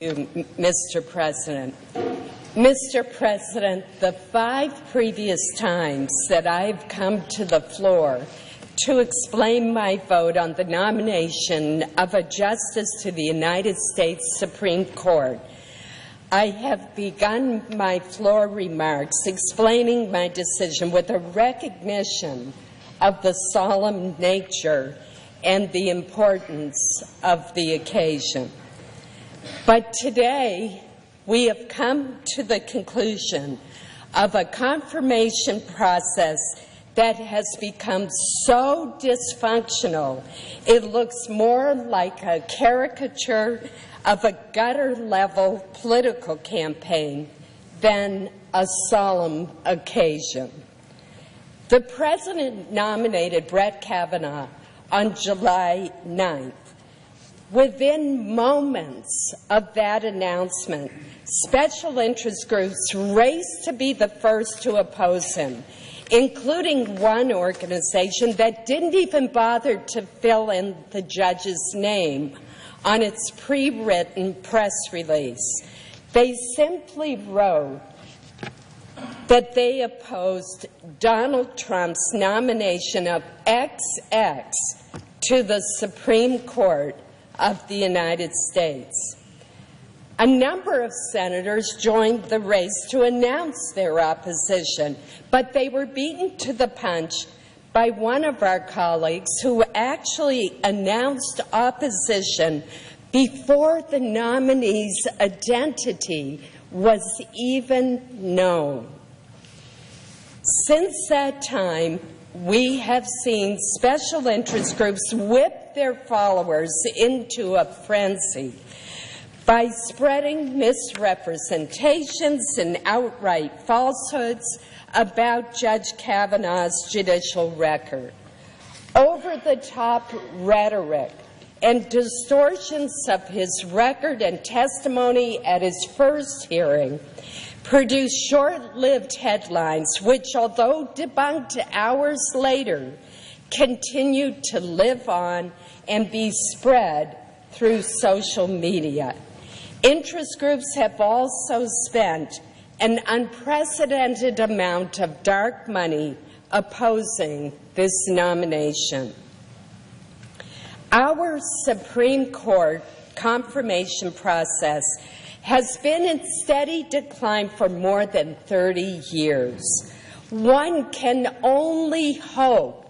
Mr. President. Mr. President, the 5 previous times that I've come to the floor to explain my vote on the nomination of a justice to the United States Supreme Court, I have begun my floor remarks explaining my decision with a recognition of the solemn nature and the importance of the occasion. But today, we have come to the conclusion of a confirmation process that has become so dysfunctional, it looks more like a caricature of a gutter-level political campaign than a solemn occasion. The President nominated Brett Kavanaugh on July 9th. Within moments of that announcement, special interest groups raced to be the first to oppose him, including one organization that didn't even bother to fill in the judge's name on its pre-written press release. They simply wrote that they opposed Donald Trump's nomination of XX to the Supreme Court of the United States. A number of senators joined the race to announce their opposition, but they were beaten to the punch by one of our colleagues who actually announced opposition before the nominee's identity was even known. Since that time, we have seen special interest groups whip their followers into a frenzy by spreading misrepresentations and outright falsehoods about Judge Kavanaugh's judicial record. Over-the-top rhetoric and distortions of his record and testimony at his first hearing produced short-lived headlines which, although debunked hours later, continued to live on and be spread through social media. Interest groups have also spent an unprecedented amount of dark money opposing this nomination. Our Supreme Court confirmation process has been in steady decline for more than 30 years. One can only hope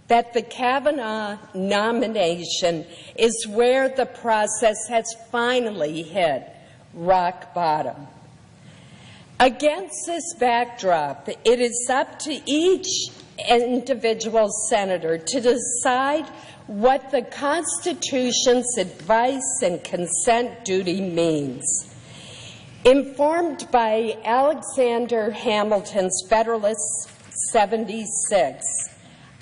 that the Kavanaugh nomination is where the process has finally hit rock bottom. Against this backdrop, it is up to each individual senator to decide what the Constitution's advice and consent duty means. Informed by Alexander Hamilton's Federalist 76,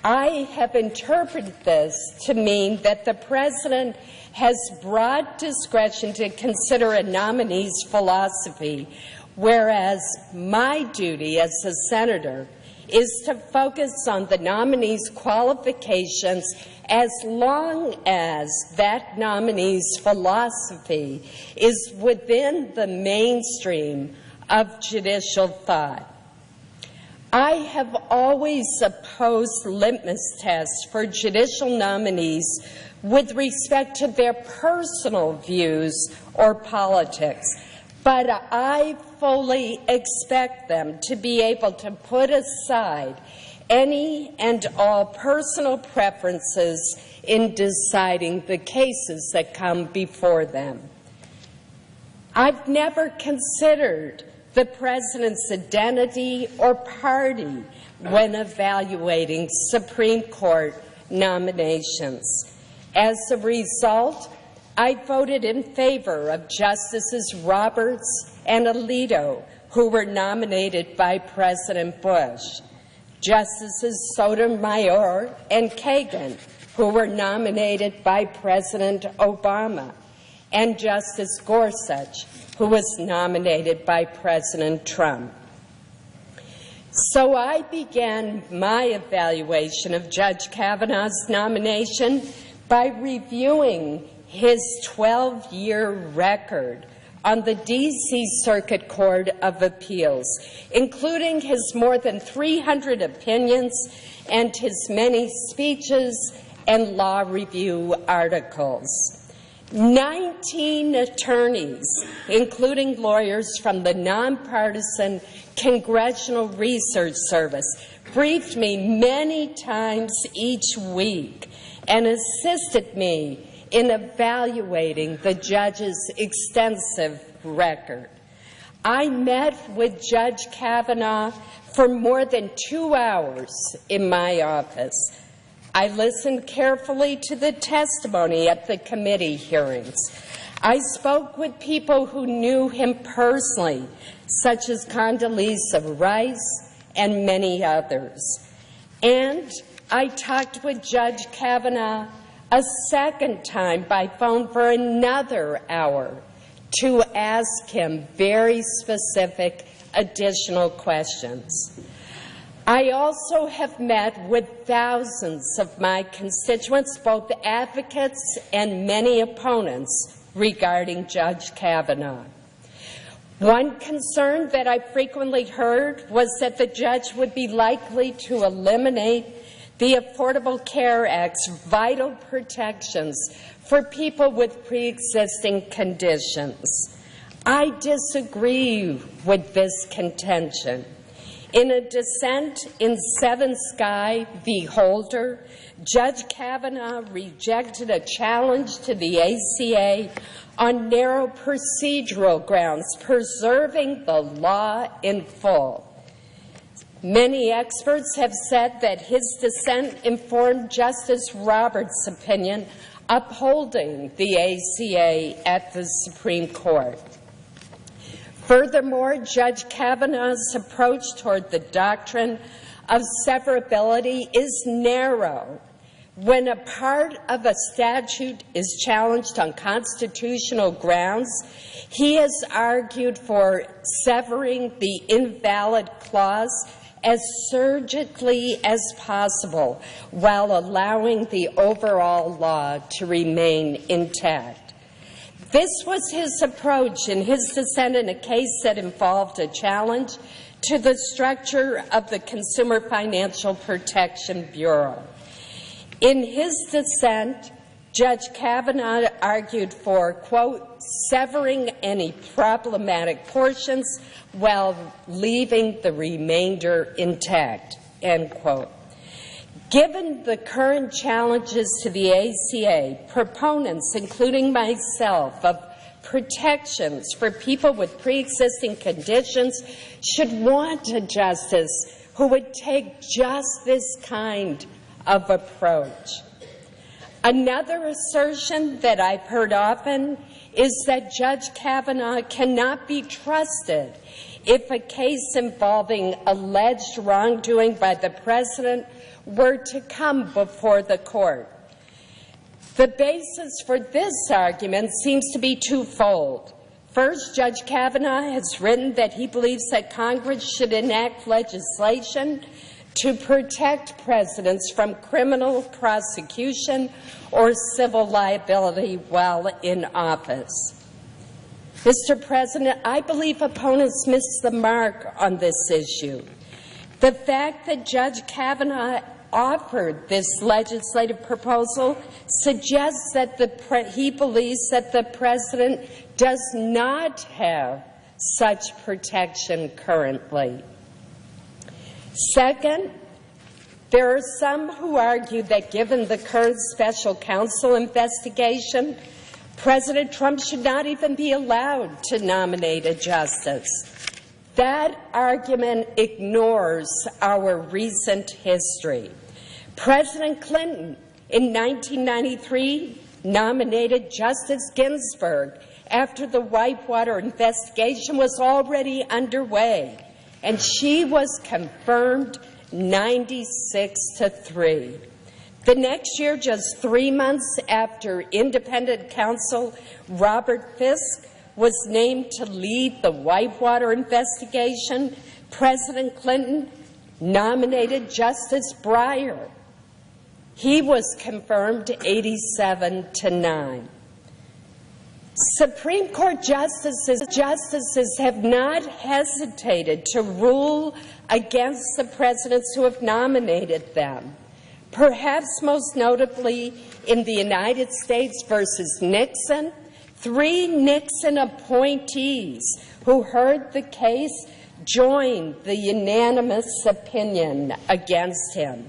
I have interpreted this to mean that the President has broad discretion to consider a nominee's philosophy, whereas my duty as a senator is to focus on the nominee's qualifications as long as that nominee's philosophy is within the mainstream of judicial thought. I have always opposed litmus tests for judicial nominees with respect to their personal views or politics, but I fully expect them to be able to put aside any and all personal preferences in deciding the cases that come before them. I've never considered the President's identity or party when evaluating Supreme Court nominations. As a result, I voted in favor of Justices Roberts and Alito, who were nominated by President Bush, Justices Sotomayor and Kagan, who were nominated by President Obama, and Justice Gorsuch, who was nominated by President Trump. So I began my evaluation of Judge Kavanaugh's nomination by reviewing his 12-year record on the D.C. Circuit Court of Appeals, including his more than 300 opinions and his many speeches and law review articles. 19 attorneys, including lawyers from the nonpartisan Congressional Research Service, briefed me many times each week and assisted me in evaluating the judge's extensive record. I met with Judge Kavanaugh for more than 2 hours in my office. I listened carefully to the testimony at the committee hearings. I spoke with people who knew him personally, such as Condoleezza Rice and many others. And I talked with Judge Kavanaugh a second time by phone for another hour to ask him very specific additional questions. I also have met with thousands of my constituents, both advocates and many opponents, regarding Judge Kavanaugh. One concern that I frequently heard was that the judge would be likely to eliminate the Affordable Care Act's vital protections for people with pre-existing conditions. I disagree with this contention. In a dissent in Seven Sky v. Holder, Judge Kavanaugh rejected a challenge to the ACA on narrow procedural grounds, preserving the law in full. Many experts have said that his dissent informed Justice Roberts' opinion upholding the ACA at the Supreme Court. Furthermore, Judge Kavanaugh's approach toward the doctrine of severability is narrow. When a part of a statute is challenged on constitutional grounds, he has argued for severing the invalid clause as surgically as possible while allowing the overall law to remain intact. This was his approach in his dissent in a case that involved a challenge to the structure of the Consumer Financial Protection Bureau. In his dissent, Judge Kavanaugh argued for, quote, severing any problematic portions while leaving the remainder intact, end quote. Given the current challenges to the ACA, proponents, including myself, of protections for people with pre-existing conditions should want a justice who would take just this kind of approach. Another assertion that I've heard often is that Judge Kavanaugh cannot be trusted if a case involving alleged wrongdoing by the President were to come before the court. The basis for this argument seems to be twofold. First, Judge Kavanaugh has written that he believes that Congress should enact legislation to protect presidents from criminal prosecution or civil liability while in office. Mr. President, I believe opponents miss the mark on this issue. The fact that Judge Kavanaugh offered this legislative proposal suggests that he believes that the President does not have such protection currently. Second, there are some who argue that given the current special counsel investigation, President Trump should not even be allowed to nominate a justice. That argument ignores our recent history. President Clinton in 1993 nominated Justice Ginsburg after the Whitewater investigation was already underway, and she was confirmed 96-3. The next year, just 3 months after independent counsel Robert Fisk was named to lead the Whitewater investigation, President Clinton nominated Justice Breyer. He was confirmed 87-9. Supreme Court justices have not hesitated to rule against the presidents who have nominated them, perhaps most notably in the United States versus Nixon. 3 Nixon appointees who heard the case joined the unanimous opinion against him.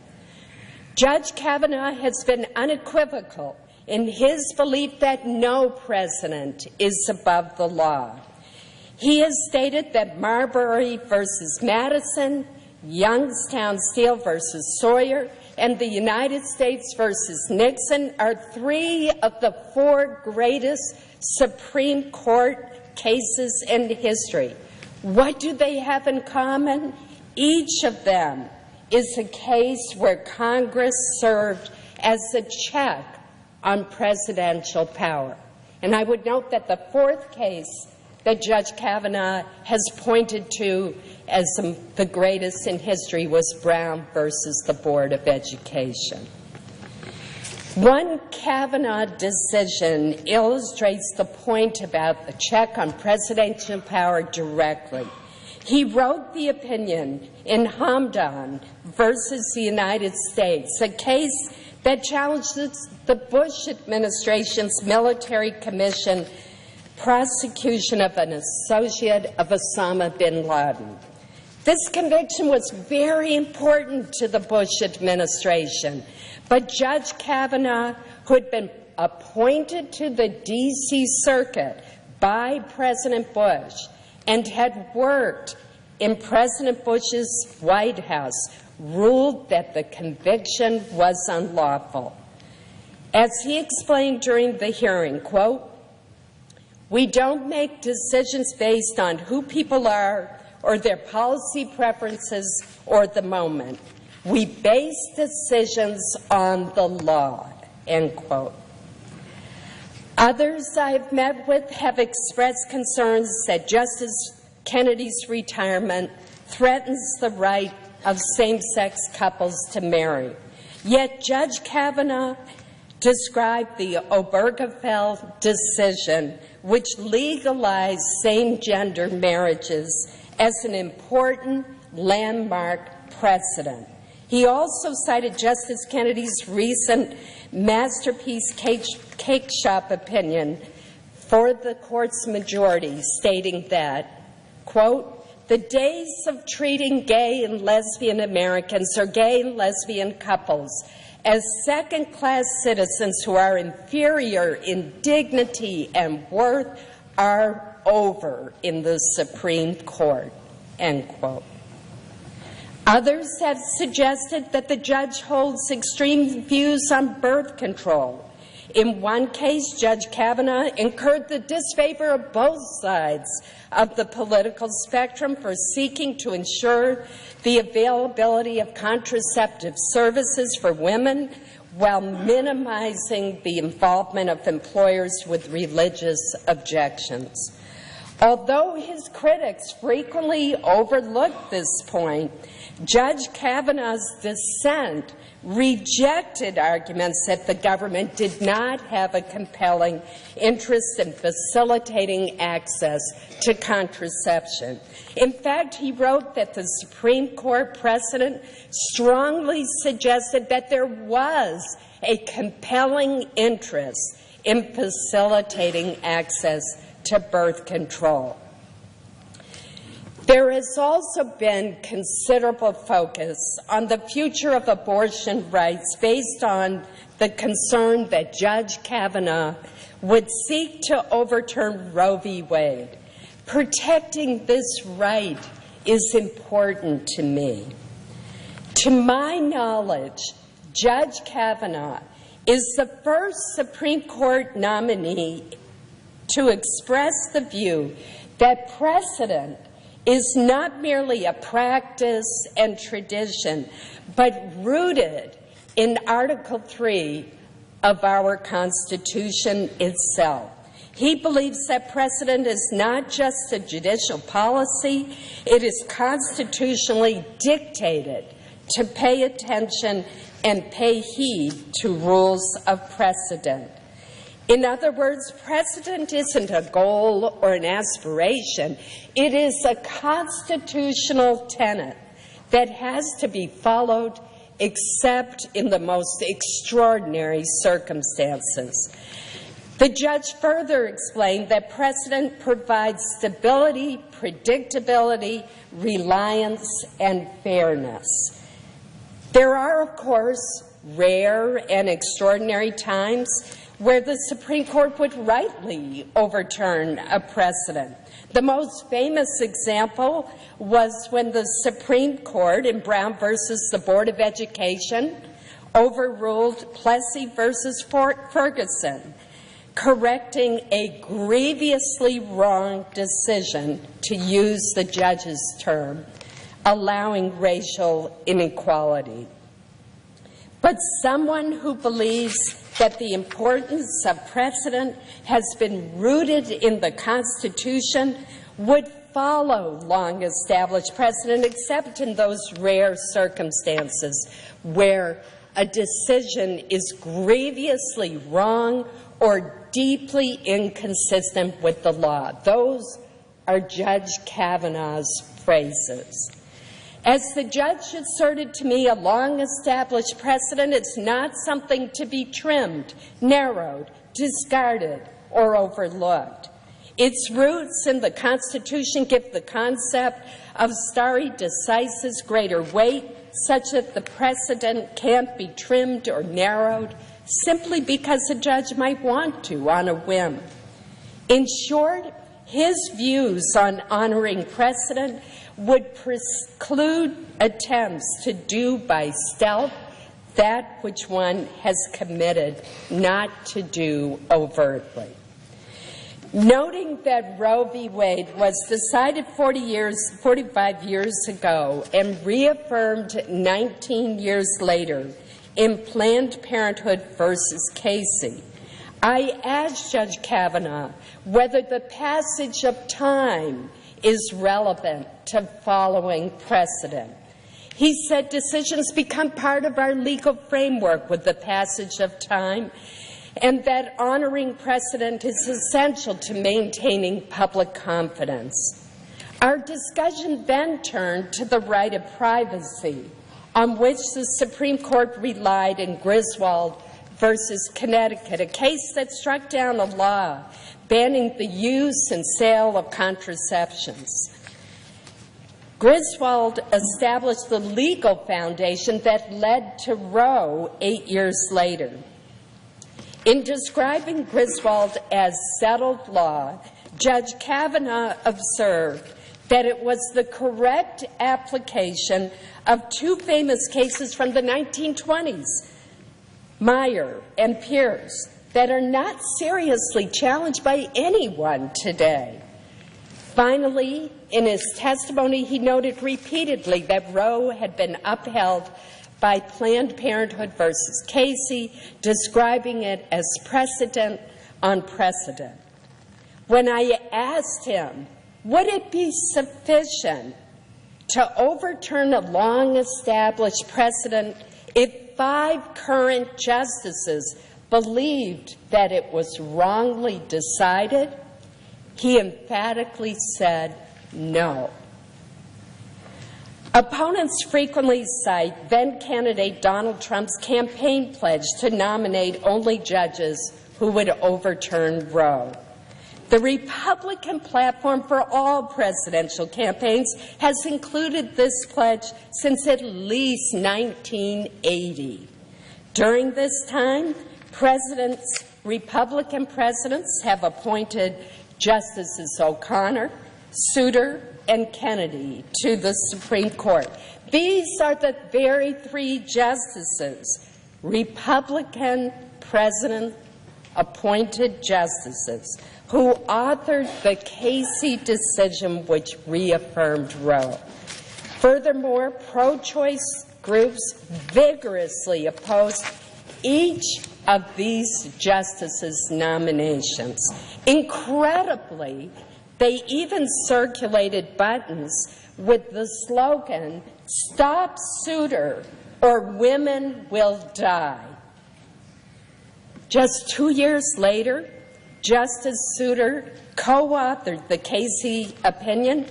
Judge Kavanaugh has been unequivocal in his belief that no president is above the law. He has stated that Marbury versus Madison, Youngstown Steel versus Sawyer, and the United States versus Nixon are 3 of the 4 greatest Supreme Court cases in history. What do they have in common? Each of them is a case where Congress served as a check on presidential power. And I would note that the 4th case that Judge Kavanaugh has pointed to as the greatest in history was Brown versus the Board of Education. One Kavanaugh decision illustrates the point about the check on presidential power directly. He wrote the opinion in Hamdan versus the United States, a case that challenges the Bush administration's military commission prosecution of an associate of Osama bin Laden. This conviction was very important to the Bush administration, but Judge Kavanaugh, who had been appointed to the D.C. Circuit by President Bush and had worked in President Bush's White House, ruled that the conviction was unlawful. As he explained during the hearing, quote, "We don't make decisions based on who people are or their policy preferences or the moment. We base decisions on the law," end quote. Others I've met with have expressed concerns that Justice Kennedy's retirement threatens the right of same-sex couples to marry. Yet Judge Kavanaugh described the Obergefell decision, which legalized same-gender marriages, as an important landmark precedent. He also cited Justice Kennedy's recent masterpiece cake shop opinion for the court's majority, stating that, quote, "The days of treating gay and lesbian Americans or gay and lesbian couples as second-class citizens who are inferior in dignity and worth are over in the Supreme Court," end quote. Others have suggested that the judge holds extreme views on birth control. In one case, Judge Kavanaugh incurred the disfavor of both sides of the political spectrum for seeking to ensure the availability of contraceptive services for women while minimizing the involvement of employers with religious objections. Although his critics frequently overlooked this point, Judge Kavanaugh's dissent rejected arguments that the government did not have a compelling interest in facilitating access to contraception. In fact, he wrote that the Supreme Court precedent strongly suggested that there was a compelling interest in facilitating access to birth control. There has also been considerable focus on the future of abortion rights based on the concern that Judge Kavanaugh would seek to overturn Roe v. Wade. Protecting this right is important to me. To my knowledge, Judge Kavanaugh is the first Supreme Court nominee to express the view that precedent is not merely a practice and tradition, but rooted in Article 3 of our Constitution itself. He believes that precedent is not just a judicial policy, it is constitutionally dictated to pay attention and pay heed to rules of precedent. In other words, precedent isn't a goal or an aspiration. It is a constitutional tenet that has to be followed except in the most extraordinary circumstances. The judge further explained that precedent provides stability, predictability, reliance, and fairness. There are, of course, rare and extraordinary times where the Supreme Court would rightly overturn a precedent. The most famous example was when the Supreme Court in Brown versus the Board of Education overruled Plessy versus Ferguson, correcting a grievously wrong decision, to use the judge's term, allowing racial inequality. But someone who believes that the importance of precedent has been rooted in the Constitution would follow long-established precedent, except in those rare circumstances where a decision is grievously wrong or deeply inconsistent with the law. Those are Judge Kavanaugh's phrases. As the judge asserted to me, a long-established precedent is not something to be trimmed, narrowed, discarded, or overlooked. Its roots in the Constitution give the concept of stare decisis greater weight, such that the precedent can't be trimmed or narrowed simply because a judge might want to on a whim. In short, his views on honoring precedent would preclude attempts to do by stealth that which one has committed not to do overtly. Noting that Roe v. Wade was decided 45 years ago and reaffirmed 19 years later in Planned Parenthood versus Casey, I asked Judge Kavanaugh whether the passage of time is relevant to following precedent. He said decisions become part of our legal framework with the passage of time, and that honoring precedent is essential to maintaining public confidence. Our discussion then turned to the right of privacy, on which the Supreme Court relied in Griswold versus Connecticut, a case that struck down a law banning the use and sale of contraceptions. Griswold established the legal foundation that led to Roe 8 years later. In describing Griswold as settled law, Judge Kavanaugh observed that it was the correct application of two famous cases from the 1920s, Meyer and Pierce, that are not seriously challenged by anyone today. Finally, in his testimony, he noted repeatedly that Roe had been upheld by Planned Parenthood versus Casey, describing it as precedent on precedent. When I asked him, would it be sufficient to overturn a long-established precedent if 5 current justices believed that it was wrongly decided, he emphatically said no. Opponents frequently cite then-candidate Donald Trump's campaign pledge to nominate only judges who would overturn Roe. The Republican platform for all presidential campaigns has included this pledge since at least 1980. During this time, Republican presidents have appointed Justices O'Connor, Souter, and Kennedy to the Supreme Court. These are the very 3 justices, Republican president-appointed justices, who authored the Casey decision which reaffirmed Roe. Furthermore, pro-choice groups vigorously opposed each of these justices' nominations. Incredibly, they even circulated buttons with the slogan, "Stop Souter or women will die." Just 2 years later, Justice Souter co-authored the Casey opinion,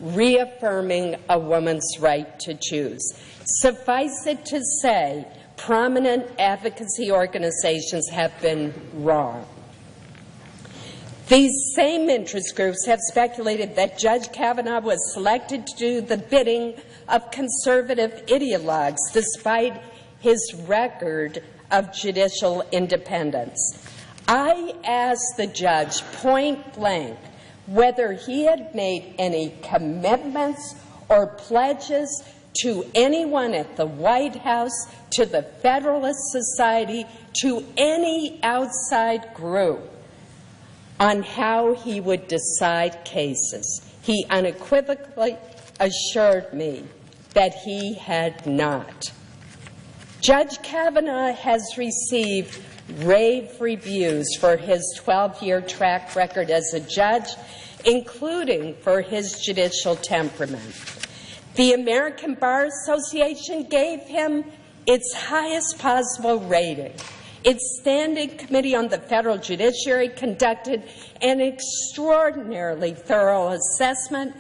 reaffirming a woman's right to choose. Suffice it to say, prominent advocacy organizations have been wrong. These same interest groups have speculated that Judge Kavanaugh was selected to do the bidding of conservative ideologues, despite his record of judicial independence. I asked the judge point blank whether he had made any commitments or pledges to anyone at the White House, to the Federalist Society, to any outside group on how he would decide cases. He unequivocally assured me that he had not. Judge Kavanaugh has received rave reviews for his 12-year track record as a judge, including for his judicial temperament. The American Bar Association gave him its highest possible rating. Its Standing Committee on the Federal Judiciary conducted an extraordinarily thorough assessment,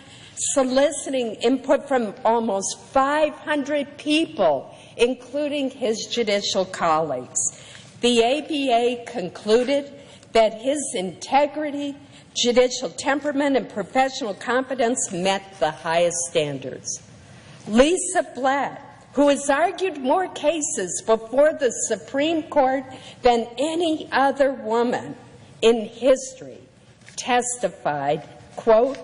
soliciting input from almost 500 people, including his judicial colleagues. The ABA concluded that his integrity, judicial temperament, and professional competence met the highest standards. Lisa Blatt, who has argued more cases before the Supreme Court than any other woman in history, testified, quote,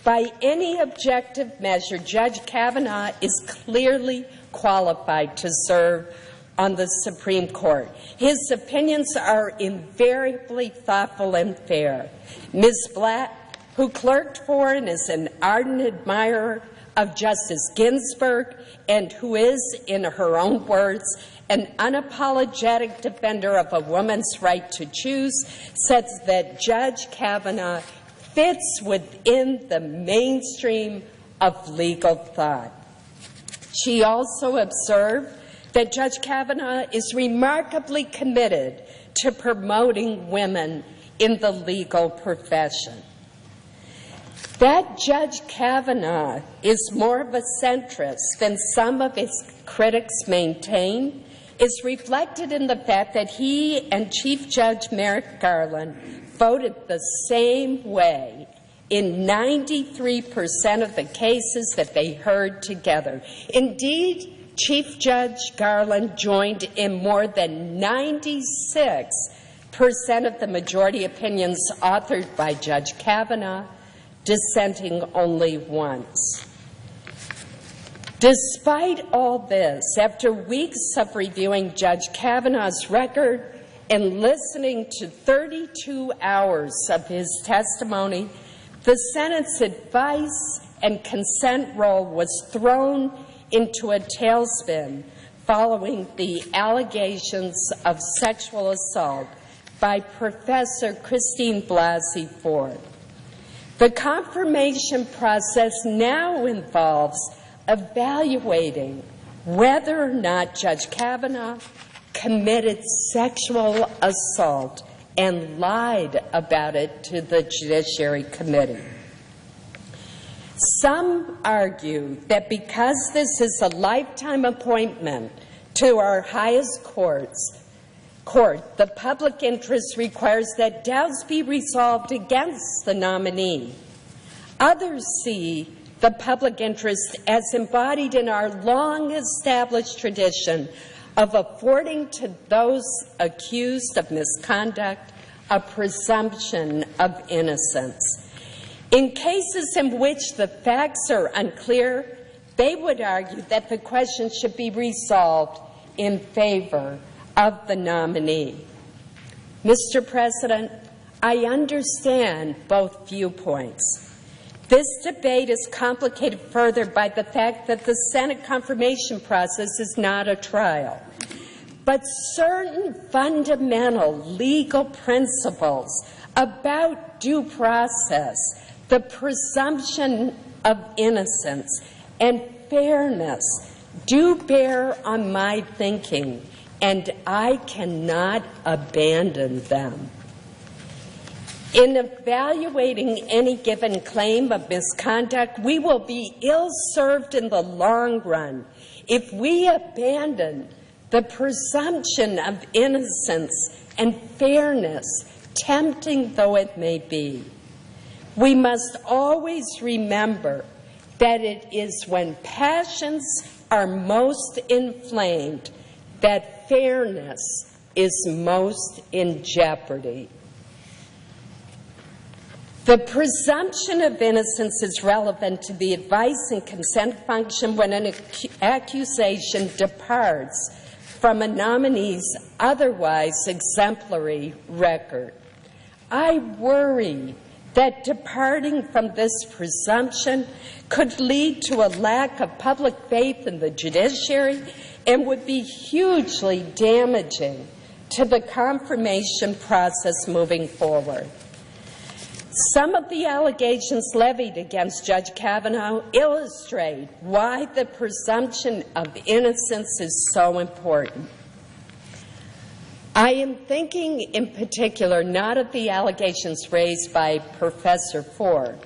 "By any objective measure, Judge Kavanaugh is clearly qualified to serve on the Supreme Court. His opinions are invariably thoughtful and fair." Ms. Blatt, who clerked for and is an ardent admirer of Justice Ginsburg, and who is, in her own words, an unapologetic defender of a woman's right to choose, says that Judge Kavanaugh fits within the mainstream of legal thought. She also observed that Judge Kavanaugh is remarkably committed to promoting women in the legal profession. That Judge Kavanaugh is more of a centrist than some of his critics maintain is reflected in the fact that he and Chief Judge Merrick Garland voted the same way in 93% of the cases that they heard together. Indeed, Chief Judge Garland joined in more than 96% of the majority opinions authored by Judge Kavanaugh, dissenting only once. Despite all this, after weeks of reviewing Judge Kavanaugh's record and listening to 32 hours of his testimony, the Senate's advice and consent role was thrown into a tailspin following the allegations of sexual assault by Professor Christine Blasey Ford. The confirmation process now involves evaluating whether or not Judge Kavanaugh committed sexual assault and lied about it to the Judiciary Committee. Some argue that because this is a lifetime appointment to our highest court, the public interest requires that doubts be resolved against the nominee. Others see the public interest as embodied in our long-established tradition of affording to those accused of misconduct a presumption of innocence. In cases in which the facts are unclear, they would argue that the question should be resolved in favor of the nominee. Mr. President, I understand both viewpoints. This debate is complicated further by the fact that the Senate confirmation process is not a trial. But certain fundamental legal principles about due process, the presumption of innocence, and fairness do bear on my thinking and I cannot abandon them. In evaluating any given claim of misconduct, we will be ill-served in the long run if we abandon the presumption of innocence and fairness, tempting though it may be. We must always remember that it is when passions are most inflamed that fairness is most in jeopardy. The presumption of innocence is relevant to the advice and consent function when an accusation departs from a nominee's otherwise exemplary record. I worry that departing from this presumption could lead to a lack of public faith in the judiciary and would be hugely damaging to the confirmation process moving forward. Some of the allegations levied against Judge Kavanaugh illustrate why the presumption of innocence is so important. I am thinking in particular not of the allegations raised by Professor Ford,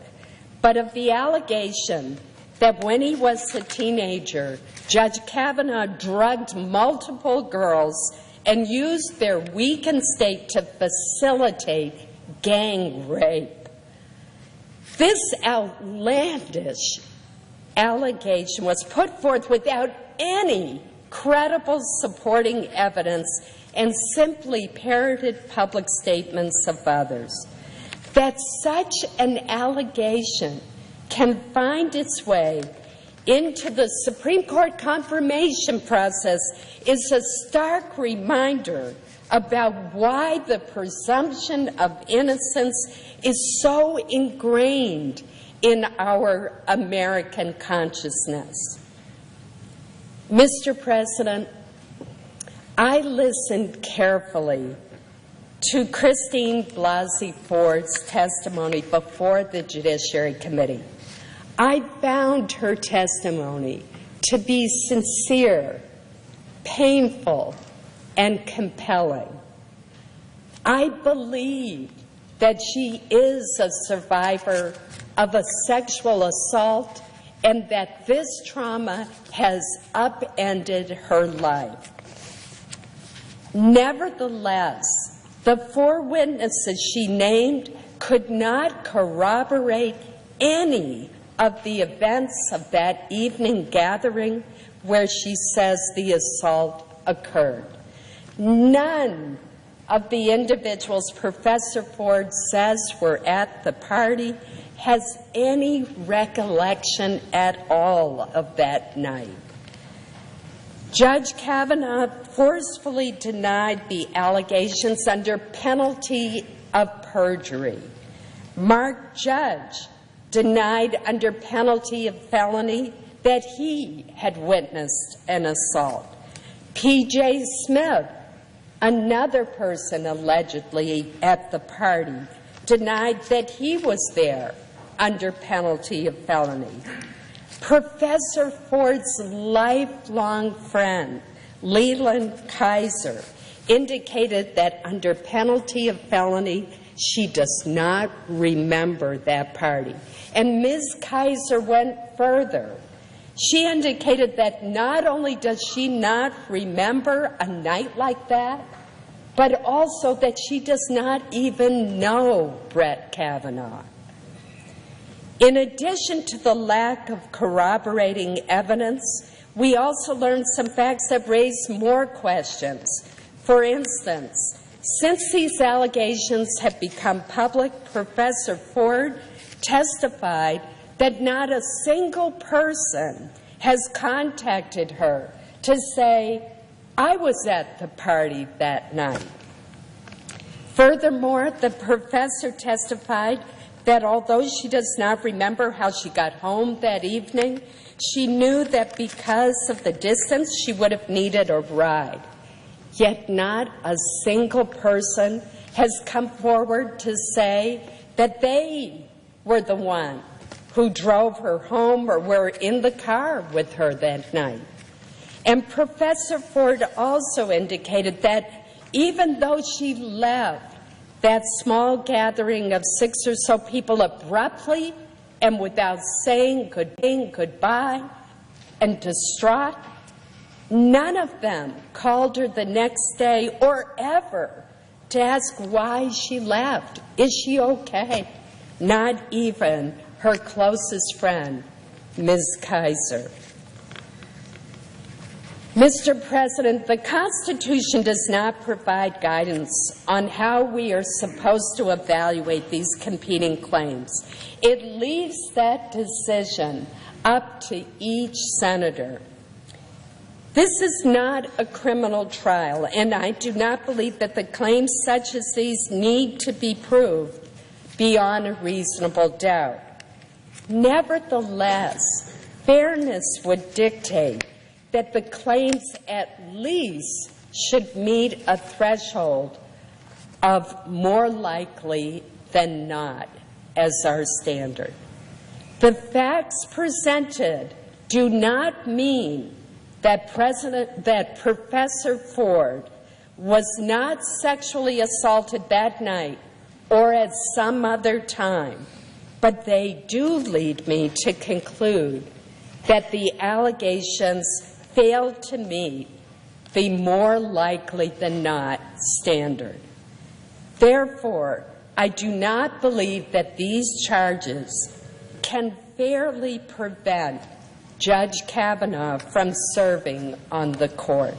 but of the allegation that when he was a teenager, Judge Kavanaugh drugged multiple girls and used their weakened state to facilitate gang rape. This outlandish allegation was put forth without any credible supporting evidence and simply parroted public statements of others. That such an allegation can find its way into the Supreme Court confirmation process is a stark reminder about why the presumption of innocence is so ingrained in our American consciousness. Mr. President, I listened carefully to Christine Blasey Ford's testimony before the Judiciary Committee. I found her testimony to be sincere, painful, and compelling. I believe that she is a survivor of a sexual assault and that this trauma has upended her life. Nevertheless, the 4 witnesses she named could not corroborate any of the events of that evening gathering where she says the assault occurred. None of the individuals Professor Ford says were at the party has any recollection at all of that night. Judge Kavanaugh forcefully denied the allegations under penalty of perjury. Mark Judge denied under penalty of felony that he had witnessed an assault. P.J. Smith, another person allegedly at the party, denied that he was there under penalty of felony. Professor Ford's lifelong friend, Leland Kaiser, indicated that under penalty of felony, she does not remember that party. And Ms. Kaiser went further. She indicated that not only does she not remember a night like that, but also that she does not even know Brett Kavanaugh. In addition to the lack of corroborating evidence, we also learned some facts that raise more questions. For instance, since these allegations have become public, Professor Ford testified that not a single person has contacted her to say, "I was at the party that night." Furthermore, the professor testified that although she does not remember how she got home that evening, she knew that because of the distance, she would have needed a ride. Yet not a single person has come forward to say that they were the one who drove her home or were in the car with her that night. And Professor Ford also indicated that even though she left that small gathering of 6 or so people abruptly and without saying goodbye and distraught, none of them called her the next day or ever to ask why she left. Is she okay? Not even her closest friend, Ms. Kaiser. Mr. President, the Constitution does not provide guidance on how we are supposed to evaluate these competing claims. It leaves that decision up to each senator. This is not a criminal trial, and I do not believe that the claims such as these need to be proved beyond a reasonable doubt. Nevertheless, fairness would dictate that the claims at least should meet a threshold of more likely than not as our standard. The facts presented do not mean that Professor Ford was not sexually assaulted that night or at some other time, but they do lead me to conclude that the allegations failed to meet the more likely than not standard. Therefore, I do not believe that these charges can fairly prevent Judge Kavanaugh from serving on the court.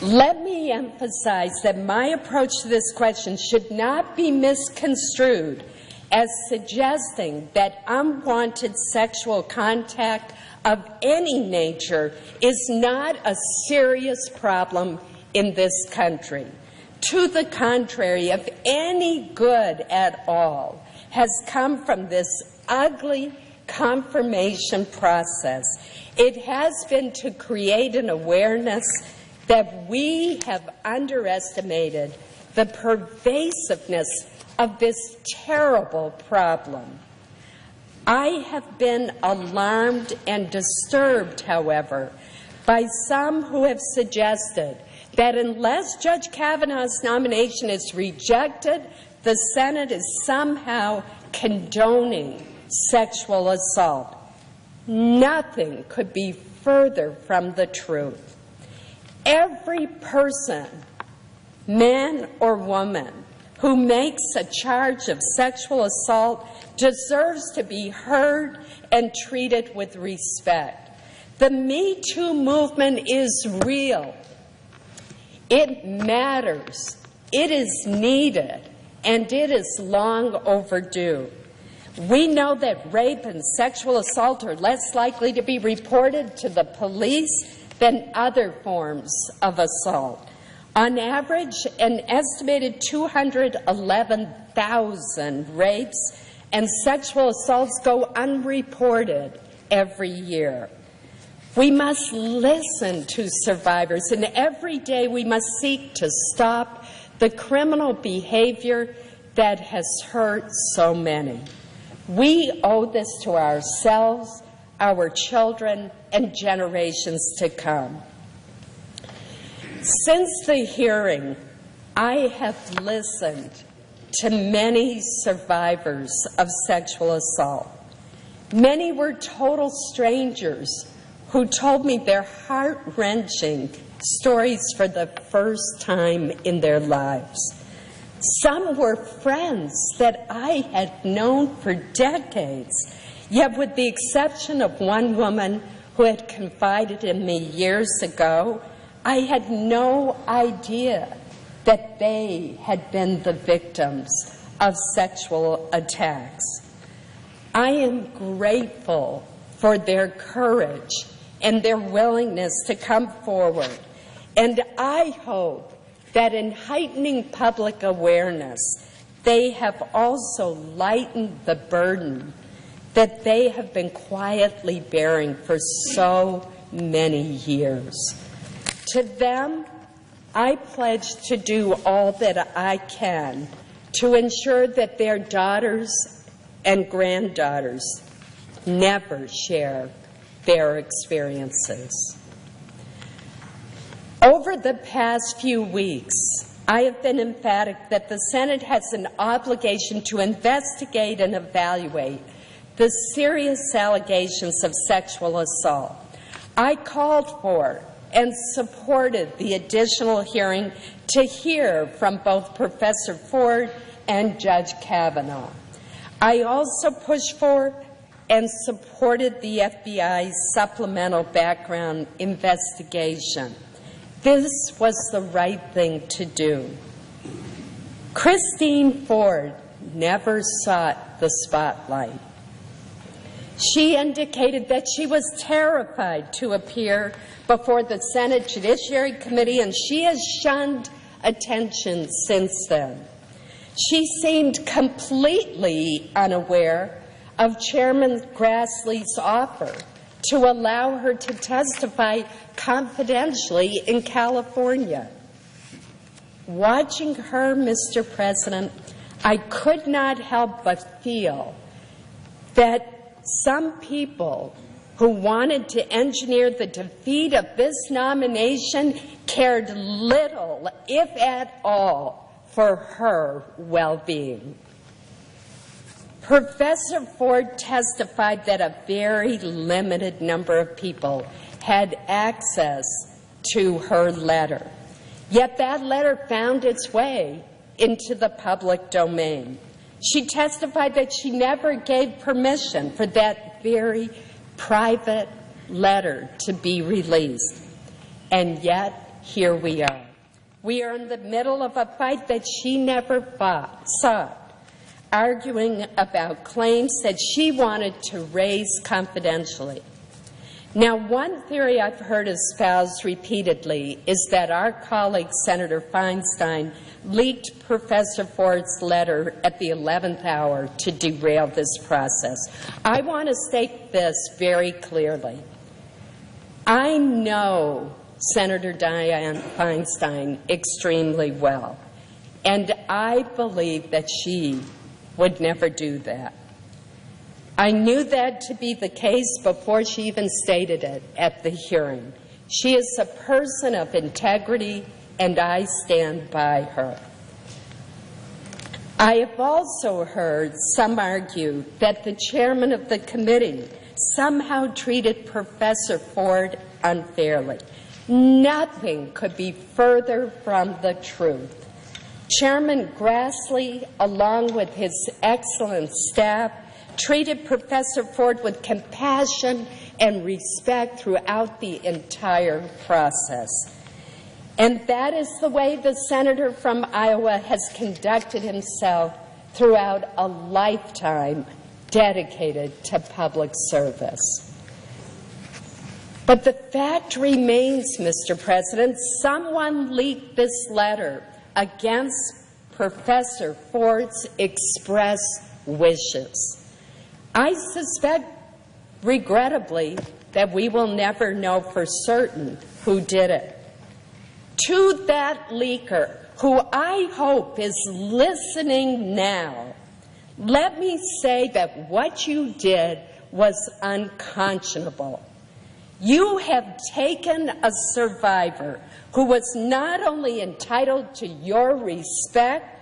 Let me emphasize that my approach to this question should not be misconstrued as suggesting that unwanted sexual contact of any nature is not a serious problem in this country. To the contrary, if any good at all has come from this ugly confirmation process, it has been to create an awareness that we have underestimated the pervasiveness of this terrible problem. I have been alarmed and disturbed, however, by some who have suggested that unless Judge Kavanaugh's nomination is rejected, the Senate is somehow condoning sexual assault. Nothing could be further from the truth. Every person, man or woman, who makes a charge of sexual assault deserves to be heard and treated with respect. The Me Too movement is real. It matters. It is needed, and it is long overdue. We know that rape and sexual assault are less likely to be reported to the police than other forms of assault. On average, an estimated 211,000 rapes and sexual assaults go unreported every year. We must listen to survivors, and every day we must seek to stop the criminal behavior that has hurt so many. We owe this to ourselves, our children, and generations to come. Since the hearing, I have listened to many survivors of sexual assault. Many were total strangers who told me their heart-wrenching stories for the first time in their lives. Some were friends that I had known for decades, yet with the exception of one woman who had confided in me years ago, I had no idea that they had been the victims of sexual attacks. I am grateful for their courage and their willingness to come forward, and I hope that in heightening public awareness, they have also lightened the burden that they have been quietly bearing for so many years. To them, I pledge to do all that I can to ensure that their daughters and granddaughters never share their experiences. Over the past few weeks, I have been emphatic that the Senate has an obligation to investigate and evaluate the serious allegations of sexual assault. I called for and supported the additional hearing to hear from both Professor Ford and Judge Kavanaugh. I also pushed for and supported the FBI's supplemental background investigation. This was the right thing to do. Christine Ford never sought the spotlight. She indicated that she was terrified to appear before the Senate Judiciary Committee, and she has shunned attention since then. She seemed completely unaware of Chairman Grassley's offer to allow her to testify confidentially in California. Watching her, Mr. President, I could not help but feel that some people who wanted to engineer the defeat of this nomination cared little, if at all, for her well-being. Professor Ford testified that a very limited number of people had access to her letter. Yet that letter found its way into the public domain. She testified that she never gave permission for that very private letter to be released. And yet, here we are. We are in the middle of a fight that she never sought, arguing about claims that she wanted to raise confidentially. Now, one theory I've heard espoused repeatedly is that our colleague, Senator Feinstein, leaked Professor Ford's letter at the 11th hour to derail this process. I want to state this very clearly. I know Senator Dianne Feinstein extremely well, and I believe that she would never do that. I knew that to be the case before she even stated it at the hearing. She is a person of integrity, and I stand by her. I have also heard some argue that the chairman of the committee somehow treated Professor Ford unfairly. Nothing could be further from the truth. Chairman Grassley, along with his excellent staff, treated Professor Ford with compassion and respect throughout the entire process. And that is the way the senator from Iowa has conducted himself throughout a lifetime dedicated to public service. But the fact remains, Mr. President, someone leaked this letter against Professor Ford's express wishes. I suspect, regrettably, that we will never know for certain who did it. To that leaker, who I hope is listening now, let me say that what you did was unconscionable. You have taken a survivor who was not only entitled to your respect,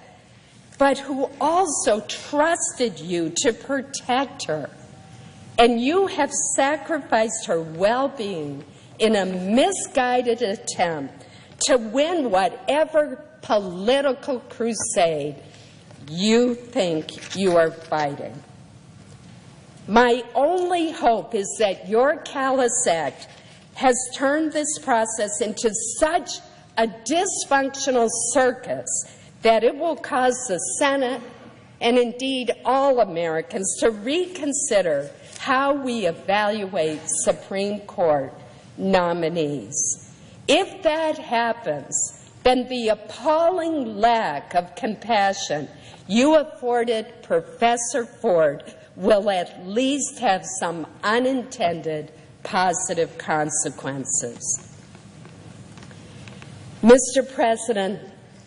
but who also trusted you to protect her. And you have sacrificed her well-being in a misguided attempt to win whatever political crusade you think you are fighting. My only hope is that your callous act has turned this process into such a dysfunctional circus that it will cause the Senate, and indeed all Americans, to reconsider how we evaluate Supreme Court nominees. If that happens, then the appalling lack of compassion you afforded Professor Ford will at least have some unintended positive consequences. Mr. President,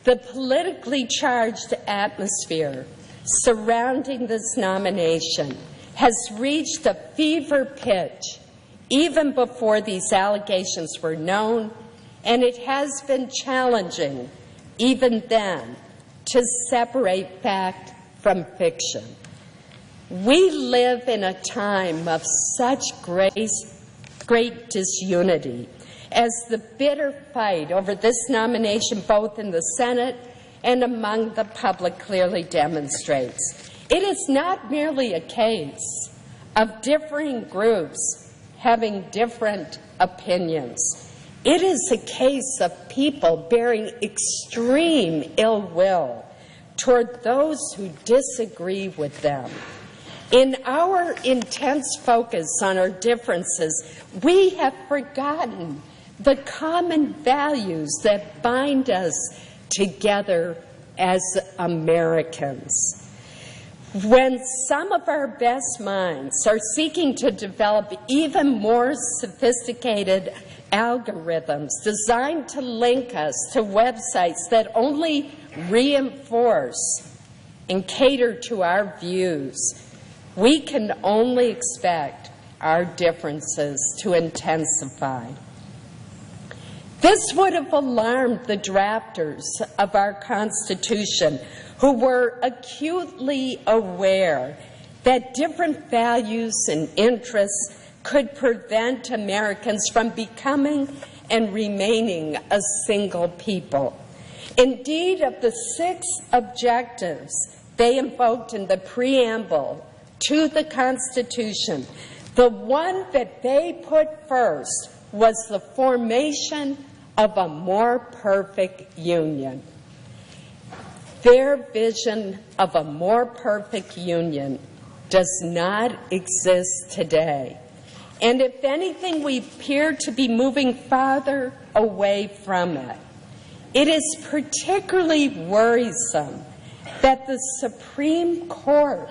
the politically charged atmosphere surrounding this nomination has reached a fever pitch even before these allegations were known and it has been challenging, even then, to separate fact from fiction. We live in a time of such great disunity as the bitter fight over this nomination, both in the Senate and among the public, clearly demonstrates. It is not merely a case of differing groups having different opinions. It is a case of people bearing extreme ill will toward those who disagree with them. In our intense focus on our differences, we have forgotten the common values that bind us together as Americans. When some of our best minds are seeking to develop even more sophisticated algorithms designed to link us to websites that only reinforce and cater to our views, we can only expect our differences to intensify. This would have alarmed the drafters of our Constitution, who were acutely aware that different values and interests could prevent Americans from becoming and remaining a single people. Indeed, of the 6 objectives they invoked in the preamble to the Constitution, the one that they put first was the formation of a more perfect union. Their vision of a more perfect union does not exist today. And if anything, we appear to be moving farther away from it. It is particularly worrisome that the Supreme Court,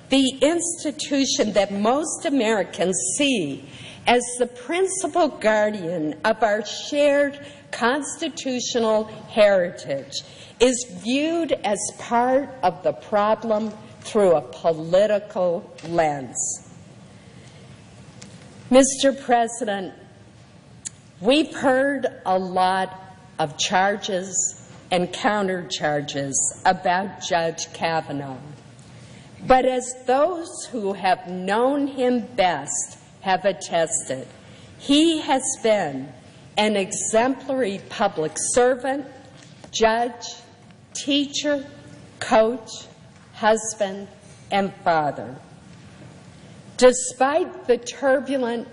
the institution that most Americans see as the principal guardian of our shared constitutional heritage, is viewed as part of the problem through a political lens. Mr. President, we've heard a lot of charges and countercharges about Judge Kavanaugh. But as those who have known him best have attested, he has been an exemplary public servant, judge, teacher, coach, husband, and father. Despite the turbulent,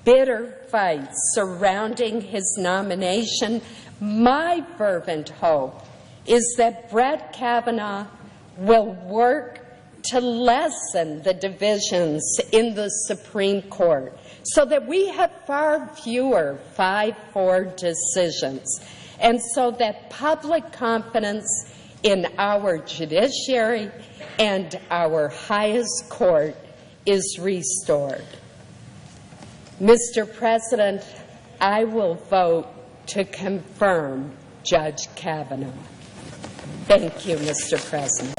bitter fights surrounding his nomination, my fervent hope is that Brett Kavanaugh will work to lessen the divisions in the Supreme Court so that we have far fewer 5-4 decisions, and so that public confidence in our judiciary and our highest court is restored. Mr. President, I will vote to confirm Judge Kavanaugh. Thank you, Mr. President.